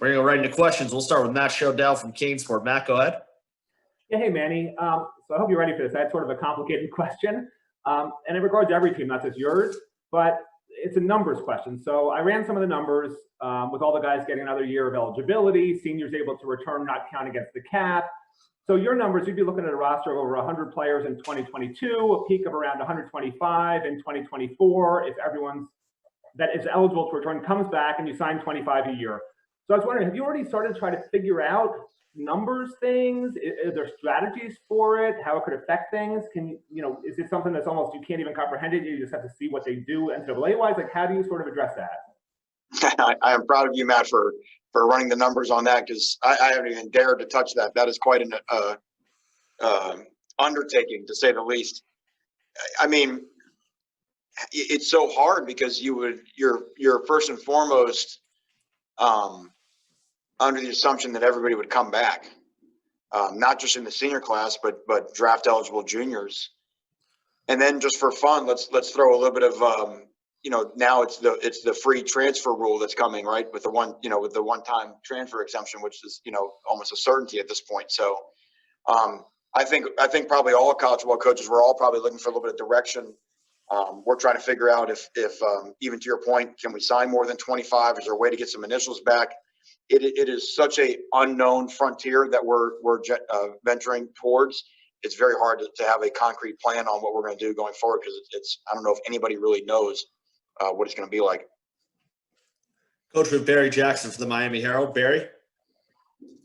We're going to go right into questions. We'll start with Matt Shodell from Canesport. Matt, go ahead. Yeah, hey, Manny. So I hope you're ready for this. I had sort of a complicated question. And in regards to every team, not just yours, but it's a numbers question. So I ran some of the numbers with all the guys getting another year of eligibility, seniors able to return, not count against the cap. So your numbers, you'd be looking at a roster of over 100 players in 2022, a peak of around 125 in 2024, if everyone's that is eligible to return comes back and you sign 25 a year. So I was wondering, have you already started to try to figure out numbers things? Is there strategies for it? How it could affect things? Is it something that's almost, you can't even comprehend it? You just have to see what they do NCAA-wise? Like, how do you sort of address that? I am proud of you, Matt, for running the numbers on that, because I haven't even dared to touch that. That is quite an undertaking, to say the least. I mean, it's so hard because you're first and foremost under the assumption that everybody would come back, not just in the senior class, but draft eligible juniors. And then just for fun, let's throw a little bit of now it's the free transfer rule that's coming, right, with the one-time transfer exemption, which is almost a certainty at this point. So I think probably all college football coaches, we're all probably looking for a little bit of direction. We're trying to figure out if even to your point, can we sign more than 25? Is there a way to get some initials back? It is such a unknown frontier that we're venturing towards. It's very hard to have a concrete plan on what we're going to do going forward, because I don't know if anybody really knows what it's going to be like. Coach with Barry Jackson for the Miami Herald. Barry?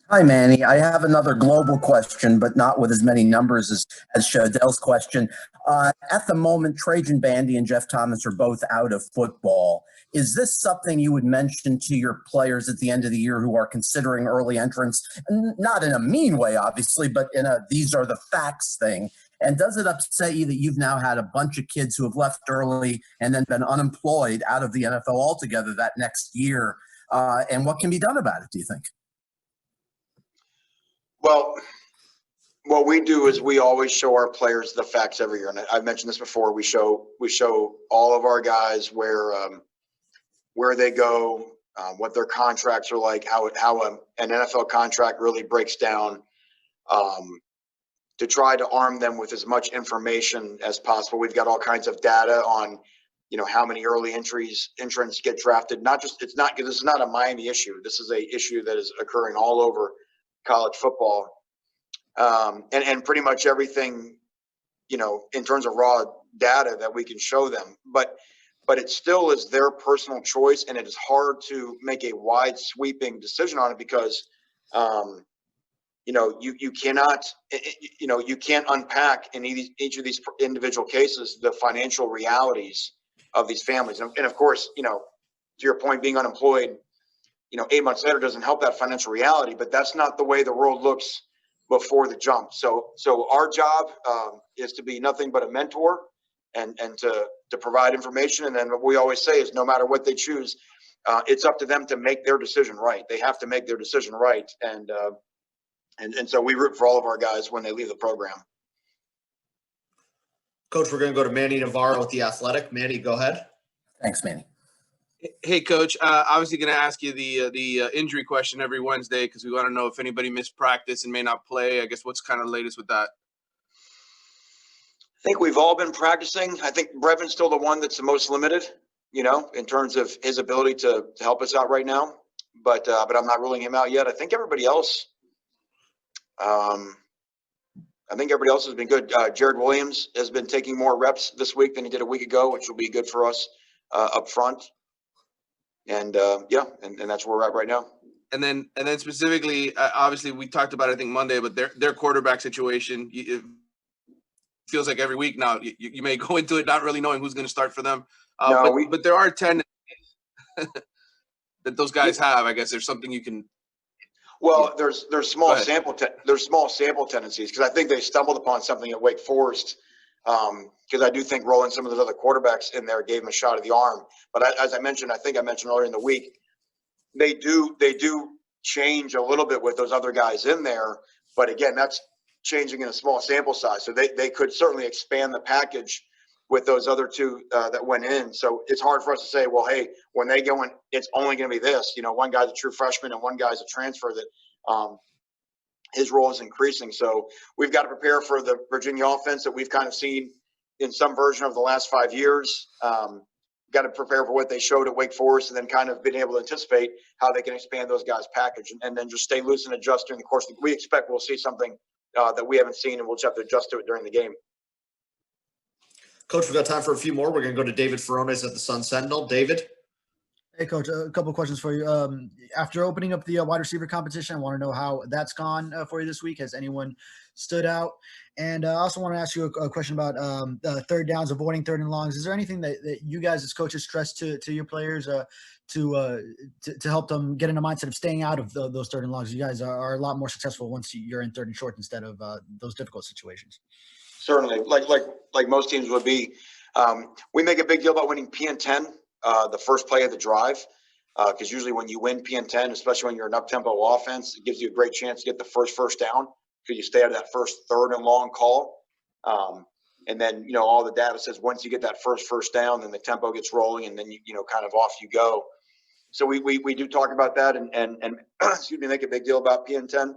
Hi, Manny. I have another global question, but not with as many numbers as Shodell's question. At the moment, Trajan Bandy and Jeff Thomas are both out of football. Is this something you would mention to your players at the end of the year who are considering early entrance? Not in a mean way, obviously, but in a these are the facts thing. And does it upset you that you've now had a bunch of kids who have left early and then been unemployed out of the NFL altogether that next year? And what can be done about it, do you think? Well, what we do is we always show our players the facts every year, and I've mentioned this before. We show all of our guys where they go, what their contracts are like, how an NFL contract really breaks down, to try to arm them with as much information as possible. We've got all kinds of data on how many early entrants get drafted. This is not a Miami issue. This is a issue that is occurring all over college football, and pretty much everything, in terms of raw data that we can show them. But it still is their personal choice, and it is hard to make a wide sweeping decision on it because, you cannot, you can't unpack in each of these individual cases the financial realities of these families. And of course, to your point, being unemployed 8 months later doesn't help that financial reality, but that's not the way the world looks before the jump. So our job is to be nothing but a mentor and to provide information. And then what we always say is no matter what they choose, it's up to them to make their decision right. They have to make their decision right. And so we root for all of our guys when they leave the program. Coach, we're going to go to Manny Navarro with The Athletic. Manny, go ahead. Thanks, Manny. Hey, Coach. Obviously, going to ask you the injury question every Wednesday because we want to know if anybody missed practice and may not play. I guess what's kind of the latest with that? I think we've all been practicing. I think Brevin's still the one that's the most limited, in terms of his ability to help us out right now. But I'm not ruling him out yet. I think everybody else. Has been good. Jared Williams has been taking more reps this week than he did a week ago, which will be good for us up front. And that's where we're at right now. And then specifically, obviously we talked about it, I think Monday, but their quarterback situation, it feels like every week now you may go into it not really knowing who's going to start for them. But there are 10 that those guys have. I guess there's something you can. Well, there's small sample tendencies because I think they stumbled upon something at Wake Forest. Because I do think rolling some of those other quarterbacks in there gave them a shot of the arm. But as I mentioned earlier in the week, they do change a little bit with those other guys in there. But again, that's changing in a small sample size. So they could certainly expand the package with those other two that went in. So it's hard for us to say, well, hey, when they go in, it's only going to be this. One guy's a true freshman and one guy's a transfer that his role is increasing. So we've got to prepare for the Virginia offense that we've kind of seen in some version of the last 5 years. Got to prepare for what they showed at Wake Forest, and then kind of been able to anticipate how they can expand those guys' package, and then just stay loose and adjust during the course. We expect we'll see something that we haven't seen, and we'll just have to adjust to it during the game. Coach, we've got time for a few more. We're going to go to David Ferrones at the Sun Sentinel. David? Hey, Coach, a couple of questions for you. After opening up the wide receiver competition, I want to know how that's gone for you this week. Has anyone stood out? And I also want to ask you a question about third downs, avoiding third and longs. Is there anything that you guys as coaches stress to your players to help them get in a mindset of staying out of those third and longs? You guys are a lot more successful once you're in third and short instead of those difficult situations. Certainly, like most teams would be. We make a big deal about winning PN10. The first play of the drive, because usually when you win PN10, especially when you're an up-tempo offense, it gives you a great chance to get the first down because you stay out of that first third and long call. And then, all the data says once you get that first down, then the tempo gets rolling, and then kind of off you go. So we do talk about that and excuse me, make a big deal about PN10.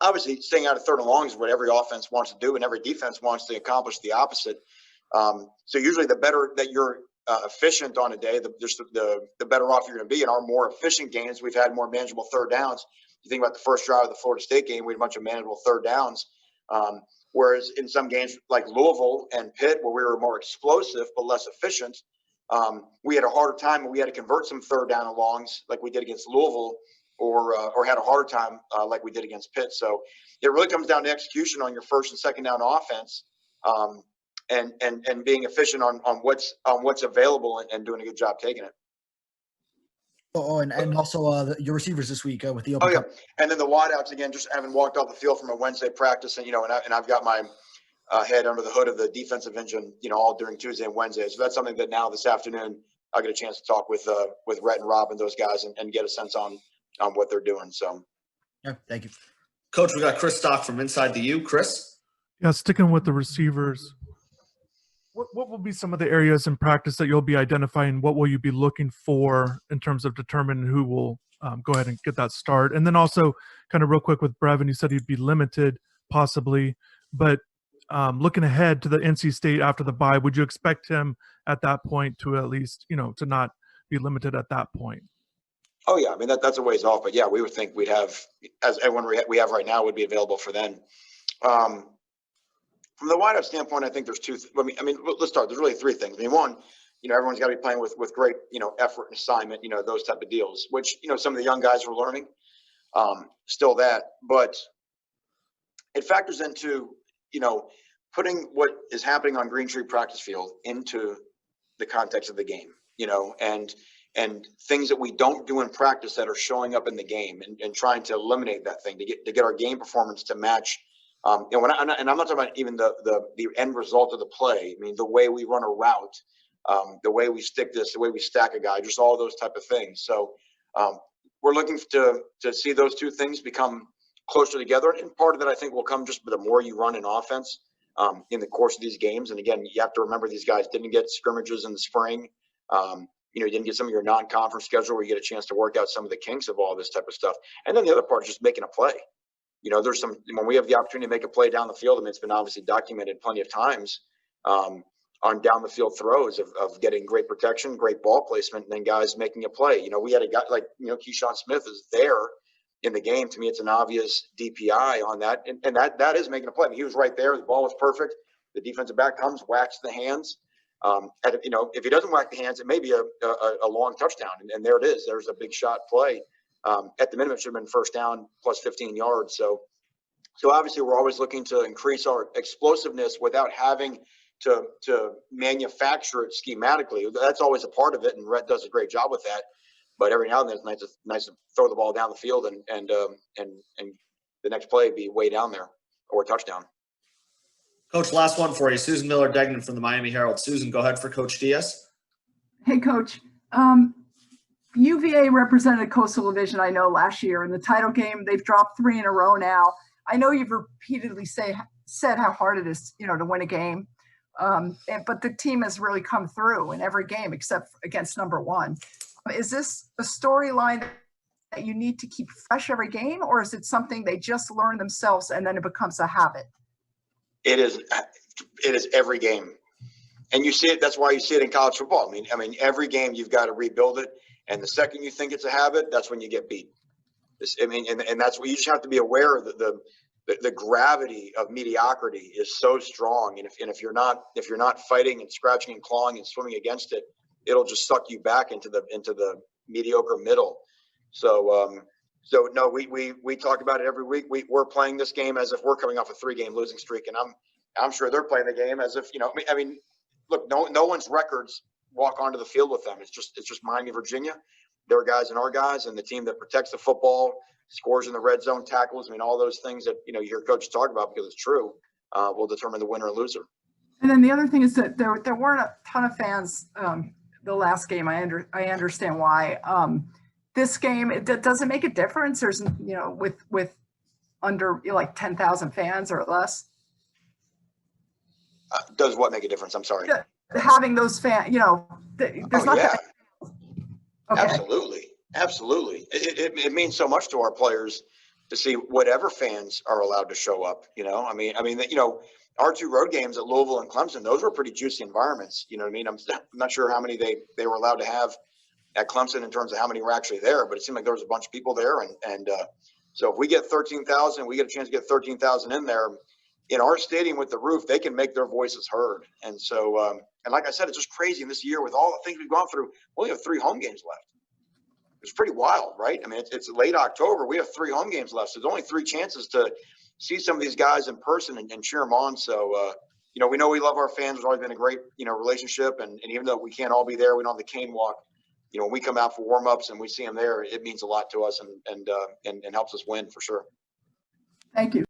Obviously, staying out of third and long is what every offense wants to do, and every defense wants to accomplish the opposite. So usually the better that you're efficient on a day, the better off you're going to be. In our more efficient games, we've had more manageable third downs. You think about the first drive of the Florida State game, we had a bunch of manageable third downs. Whereas in some games like Louisville and Pitt, where we were more explosive but less efficient, we had a harder time, and we had to convert some third down and longs like we did against Louisville, or had a harder time like we did against Pitt. So it really comes down to execution on your first and second down offense. And being efficient on what's available and doing a good job taking it. And also your receivers this week with the open. Oh yeah, and then the wideouts again. Just having walked off the field from a Wednesday practice, and I've got my head under the hood of the defensive engine, all during Tuesday and Wednesday. So that's something that now this afternoon I'll get a chance to talk with Rhett and Rob and those guys and get a sense on what they're doing. So yeah, thank you, Coach. We got Chris Stock from InsideTheU. Chris? Yeah, sticking with the receivers. What will be some of the areas in practice that you'll be identifying? What will you be looking for in terms of determining who will go ahead and get that start? And then also kind of real quick with Brevin, you said he'd be limited possibly, but looking ahead to the NC State after the bye, would you expect him at that point to at least, to not be limited at that point? Oh yeah, I mean that's a ways off, but yeah, we would think we'd have, as everyone we have right now would be available for then. From the wideout standpoint, I think there's two. I mean, let's start. There's really three things. I mean, one, everyone's got to be playing with great, effort and assignment, those type of deals, which, some of the young guys are learning. Still that, but it factors into, putting what is happening on Green Tree practice field into the context of the game, and things that we don't do in practice that are showing up in the game, and trying to eliminate that thing to get our game performance to match. And I'm not talking about even the end result of the play. I mean, the way we run a route, the way we stick this, the way we stack a guy, just all those type of things. So we're looking to see those two things become closer together. And part of that, I think, will come just the more you run in offense in the course of these games. And again, you have to remember these guys didn't get scrimmages in the spring. You didn't get some of your non-conference schedule where you get a chance to work out some of the kinks of all this type of stuff. And then the other part is just making a play. There's when we have the opportunity to make a play down the field, I mean, it's been obviously documented plenty of times on down the field throws of getting great protection, great ball placement, and then guys making a play. We had a guy like, Keyshawn Smith is there in the game. To me, it's an obvious DPI on that. And that is making a play. I mean, he was right there. The ball was perfect. The defensive back comes, whacks the hands. If he doesn't whack the hands, it may be a long touchdown. And there it is. There's a big shot play. At the minimum, it should have been first down plus 15 yards. So obviously we're always looking to increase our explosiveness without having to manufacture it schematically. That's always a part of it, and Rhett does a great job with that. But every now and then it's nice to throw the ball down the field and the next play be way down there or a touchdown. Coach, last one for you. Susan Miller-Degnan from the Miami Herald. Susan, go ahead for Coach Diaz. Hey, Coach. UVA represented Coastal Division, I know, last year in the title game. They've dropped 3 in a row now. I know you've repeatedly said how hard it is, to win a game. But the team has really come through in every game except against number one. Is this a storyline that you need to keep fresh every game, or is it something they just learn themselves and then it becomes a habit? It is every game. And you see it, that's why you see it in college football. I mean, every game you've got to rebuild it. And the second you think it's a habit, that's when you get beat. And that's what you just have to be aware of. The gravity of mediocrity is so strong. And if you're not fighting and scratching and clawing and swimming against it, it'll just suck you back into the mediocre middle. So no, we talk about it every week. We're playing this game as if we're coming off a 3-game losing streak, and I'm sure they're playing the game as if, I mean, look, no one's records walk onto the field with them. It's just Miami, Virginia. Their guys and our guys, and the team that protects the football, scores in the red zone, tackles. I mean, all those things that you hear coaches talk about because it's true, will determine the winner and loser. And then the other thing is that there weren't a ton of fans the last game. I understand why. This game, does it make a difference? There's with under like 10,000 fans or less. Does what make a difference? I'm sorry. Having those fans, there's not that. Okay. Absolutely. It means so much to our players to see whatever fans are allowed to show up. I mean, our 2 road games at Louisville and Clemson, those were pretty juicy environments. You know what I mean? I'm not sure how many they were allowed to have at Clemson in terms of how many were actually there, but it seemed like there was a bunch of people there. And so if we get 13,000, we get a chance to get 13,000 in there. In our stadium with the roof, they can make their voices heard. And so, and like I said, it's just crazy in this year with all the things we've gone through. We only have 3 home games left. It's pretty wild, right? I mean, it's late October. We have 3 home games left. So there's only 3 chances to see some of these guys in person and cheer them on. So, we know we love our fans. There's always been a great, relationship. And even though we can't all be there, we don't have the cane walk. When we come out for warm-ups and we see them there, it means a lot to us and helps us win for sure. Thank you.